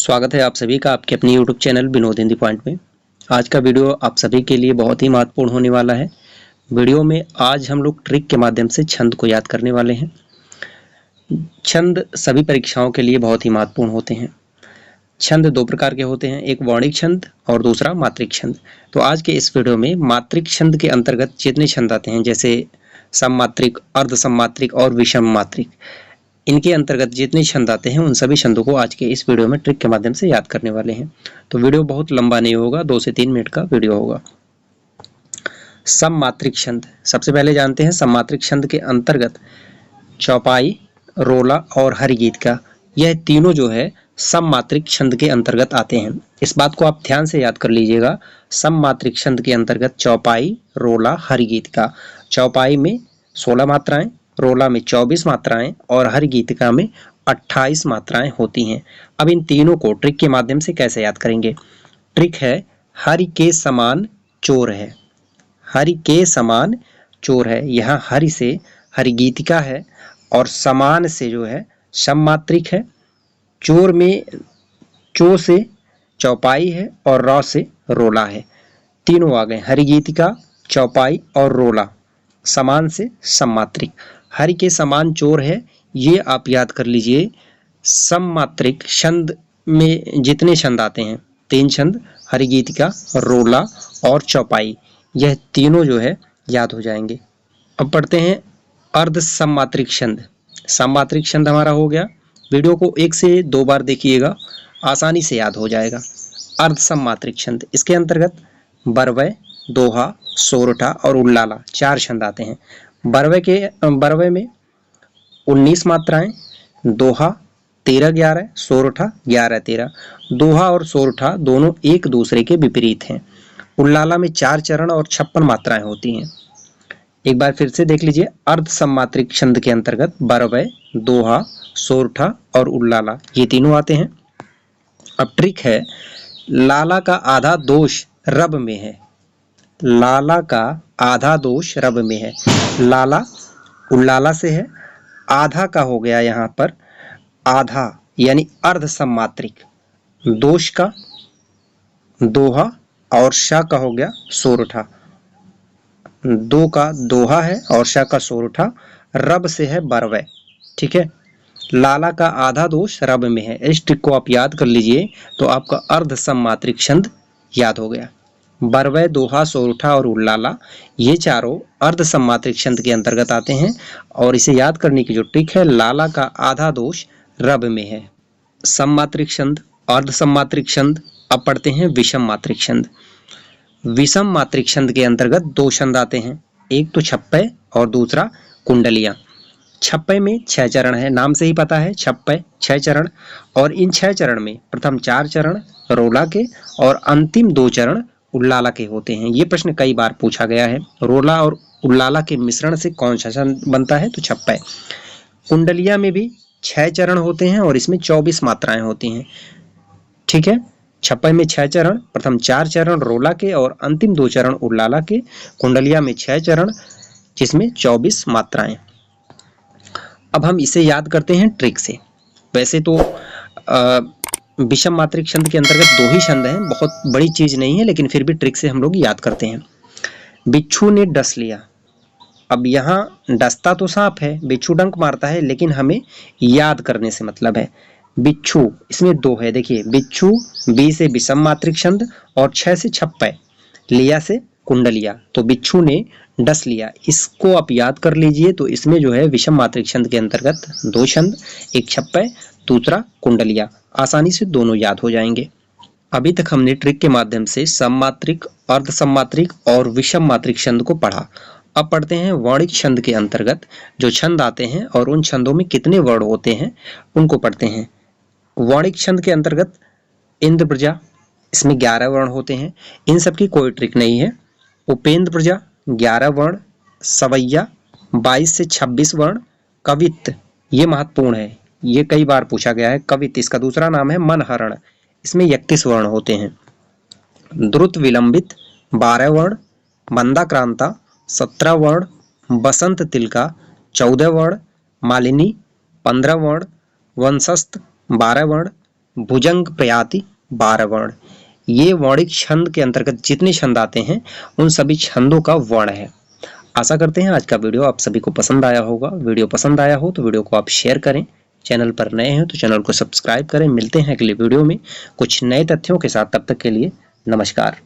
स्वागत है आप सभी का आपके अपने YouTube channel Vinod Hindi point में। आज का वीडियो आप सभी के लिए बहुत ही महत्वपूर्ण होने वाला है। वीडियो में आज हम लोग ट्रिक के माध्यम से छंद को याद करने वाले हैं। छंद सभी परीक्षाओं के लिए बहुत ही महत्वपूर्ण होते हैं। छंद दो प्रकार के होते हैं, एक वर्णिक छंद और दूसरा मात्रिक छंद। तो आज के इस वीडियो में मात्रिक छंद के अंतर्गत जितने छंद आते हैं जैसे सममात्रिक, अर्ध सममात्रिक और विषम मात्रिक, इनके अंतर्गत जितने छंद आते हैं उन सभी छंदों को आज के इस वीडियो में ट्रिक के माध्यम से याद करने वाले हैं। तो वीडियो बहुत लंबा नहीं होगा, 2 से 3 मिनट का वीडियो होगा। सममात्रिक छंद, सबसे पहले जानते हैं सममात्रिक छंद के अंतर्गत चौपाई, रोला और हरिगीत का, यह तीनों जो है सममात्रिक छंद के अंतर्गत आते हैं। इस बात को आप ध्यान से याद कर लीजिएगा। सममात्रिक छंद के अंतर्गत चौपाई, रोला, हरिगीत का, चौपाई में 16 मात्राएं, रोला में 24 मात्राएं और हरिगीतिका में 28 मात्राएं होती हैं। अब इन तीनों को ट्रिक के माध्यम से कैसे याद करेंगे? ट्रिक है हरि के समान चोर है। हरि के समान चोर है, यहाँ हरि से हरिगीतिका है और समान से जो है सममात्रिक है। चोर में चो से चौपाई है और रौ से रोला है। तीनों आ गए, हरिगीतिका, चौपाई और रोला, समान से सममात्रिक। हरि के समान चोर है, ये आप याद कर लीजिए। सममात्रिक छंद में जितने छंद आते हैं, 3 छंद, हरिगीतिका, रोला और चौपाई, यह तीनों जो है याद हो जाएंगे। अब पढ़ते हैं अर्ध सममात्रिक छंद। सममात्रिक छंद हमारा हो गया। वीडियो को 1 से 2 बार देखिएगा, आसानी से याद हो जाएगा। अर्ध सममात्रिक छंद, इसके अंतर्गत बरवै, दोहा, सोरठा और उल्लाला 4 छंद आते हैं। बरवे में 19 मात्राएं, दोहा 13-11, सोरठा 11-13। दोहा और सोरठा दोनों एक दूसरे के विपरीत हैं। उल्लाला में 4 चरण और 56 मात्राएं होती हैं। एक बार फिर से देख लीजिए। अर्ध सममात्रिक छंद के अंतर्गत बरवे, दोहा, सोरठा और उल्लाला, ये तीनों आते हैं। अब ट्रिक है, लाला का आधा दोष रब में है। लाला का आधा दोष रब में है। लाला उल्लाला से है, आधा का हो गया यहाँ पर आधा यानी अर्ध सममात्रिक, दोष का दोहा और शा का हो गया सोरठा। दो का दोहा है और शा का सोरठा, रब से है बरवै। ठीक है, लाला का आधा दोष रब में है। इस ट्रिक को आप याद कर लीजिए तो आपका अर्ध सममात्रिक छंद याद हो गया। बरवै, दोहा, सोरठा और उल्लाला, ये चारों अर्ध सममात्रिक छंद के अंतर्गत आते हैं और इसे याद करने की जो ट्रिक है, लाला का आधा दोष रब में है। सममात्रिक छंद, अर्ध सममात्रिक छंद। अब पढ़ते हैं विषम मात्रिक छंद। विषम मात्रिक छंद के अंतर्गत 2 छंद आते हैं, एक तो छप्पय और दूसरा कुंडलियां। छप्पय में 6 चरण है, नाम से ही पता है छप्पय 6 चरण, और इन 6 चरण में प्रथम 4 चरण रोला के और अंतिम 2 चरण उल्लाला के होते हैं। ये प्रश्न कई बार पूछा गया है। रोला और उल्लाला के मिश्रण से कौन सा छंद बनता है? तो छप्पय। कुंडलिया में भी 6 चरण होते हैं और इसमें 24 मात्राएं होती हैं। ठीक है, छप्पय में 6 चरण, प्रथम 4 चरण रोला के और अंतिम 2 चरण उल्लाला के। कुंडलिया में 6 चरण जिसमें 24 मात्राएं। अब हम इसे याद करते हैं ट्रिक से। वैसे तो विषम मात्रिक छंद के अंतर्गत 2 ही छंद हैं, बहुत बड़ी चीज नहीं है, लेकिन फिर भी ट्रिक से हम लोग याद करते हैं। बिच्छू ने डस लिया। अब यहाँ डसता तो सांप है, बिच्छू डंक मारता है, लेकिन हमें याद करने से मतलब है। बिच्छू, इसमें 2 है, देखिए बिच्छू, बी से विषम मात्रिक छंद और 6 से छप्पय, लिया से कुंडलिया, तो बिच्छू ने डस लिया, इसको आप याद कर लीजिए। तो इसमें जो है विषम मात्रिक छंद के अंतर्गत 2 छंद, एक छप्पय, दूसरा कुंडलिया, आसानी से दोनों याद हो जाएंगे। अभी तक हमने ट्रिक के माध्यम से सममात्रिक, अर्ध सममात्रिक और विषम मात्रिक छंद को पढ़ा। अब पढ़ते हैं वर्णिक छंद के अंतर्गत जो छंद आते हैं और उन छंदों में कितने वर्ण होते हैं उनको पढ़ते हैं। वर्णिक छंद के अंतर्गत इंद्र प्रजा, इसमें 11 वर्ण होते हैं, इन सब की कोई ट्रिक नहीं है। उपेंद्र प्रजा 11 वर्ण, सवैया 22 से 26 वर्ण, कवित्त, ये महत्वपूर्ण है, ये कई बार पूछा गया है। कवित्त, इसका दूसरा नाम है मनहरण, इसमें 31 वर्ण होते हैं। द्रुत विलंबित 12 वर्ण, मंदाक्रांता 17 वर्ण, बसंत तिलका 14 वर्ण, मालिनी 15 वर्ण, वंशस्थ 12 वर्ण, भुजंग प्रयाति 12 वर्ण। ये वर्णिक छंद के अंतर्गत जितने छंद आते हैं उन सभी छंदों का वर्ण है। आशा करते हैं आज का वीडियो आप सभी को पसंद आया होगा। वीडियो पसंद आया हो तो वीडियो को आप शेयर करें। चैनल पर नए हैं तो चैनल को सब्सक्राइब करें। मिलते हैं अगले वीडियो में कुछ नए तथ्यों के साथ। तब तक के लिए नमस्कार।